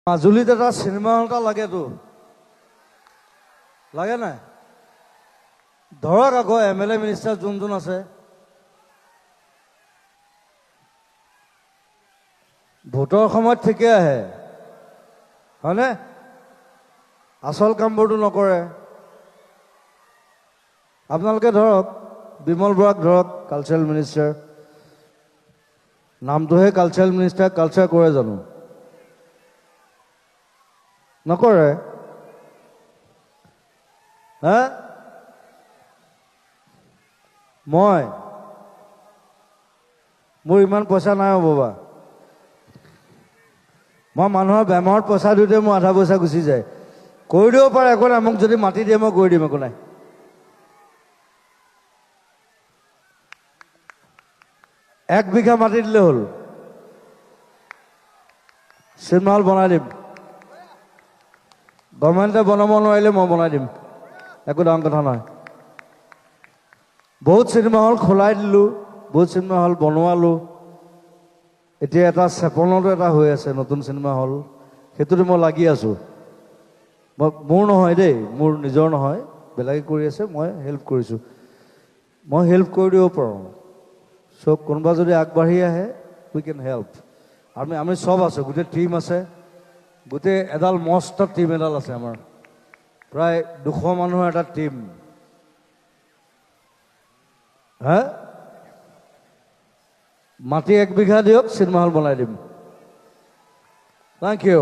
মাজুলীত এটা cinema hall এটা লাগেতো, লাগে নাই? ধৰক আকৌ MLA মিনিষ্টাৰ যোন যোন আছে, ভোটৰ সময়ত ঠিকে আহে, হয়নে? আচল কামবোৰটো নকৰে। আপোনালোকে ধৰক বিমল বৰাক ধৰক, কালচাৰেল মিনিষ্টাৰ, নামটোহে কালচাৰেল মিনিষ্টাৰ, কালচাৰ কৰে জানো? নকৰে। হা? মোৰ ইমান পইচা নাই হ'ব বা। মই মানুহৰ বেমাৰত পইচা দিওঁতে মোৰ আধা পইচা গুচি যায়। কৰি দিব পাৰে, একো নাই। মোক যদি মাতি দিয়ে মই কৰি দিম, একো নাই। এক বিঘা মাটি দিলে হ'ল, চিনেমা হল বনাই দিম। গভৰ্ণমেণ্টে বনাব নোৱাৰিলে মই বনাই দিম, একো ডাঙৰ কথা নহয়। বহুত চিনেমা হল খোলাই দিলোঁ, বহুত চিনেমা হল বনোৱালোঁ। এতিয়া এটা চেপনতো এটা হৈ আছে নতুন চিনেমা হল, সেইটোতে মই লাগি আছোঁ। মোৰ নহয় দেই, মোৰ নিজৰ নহয়, বেলেগে কৰি আছে, মই হেল্প কৰিছোঁ। মই হেল্প কৰি দিব পাৰোঁ। চ' কোনোবা যদি আগবাঢ়ি আহে, উই কেন হেল্প। আমি চব আছোঁ, গোটেই টিম আছে, গোটেই এডাল মস্ত টিম এডাল আছে আমাৰ, প্ৰায় 200 মানুহৰ এটা টিম। হা? মাটি 1 বিঘা দিয়ক, চিনেমা হল বনাই দিম। Thank U.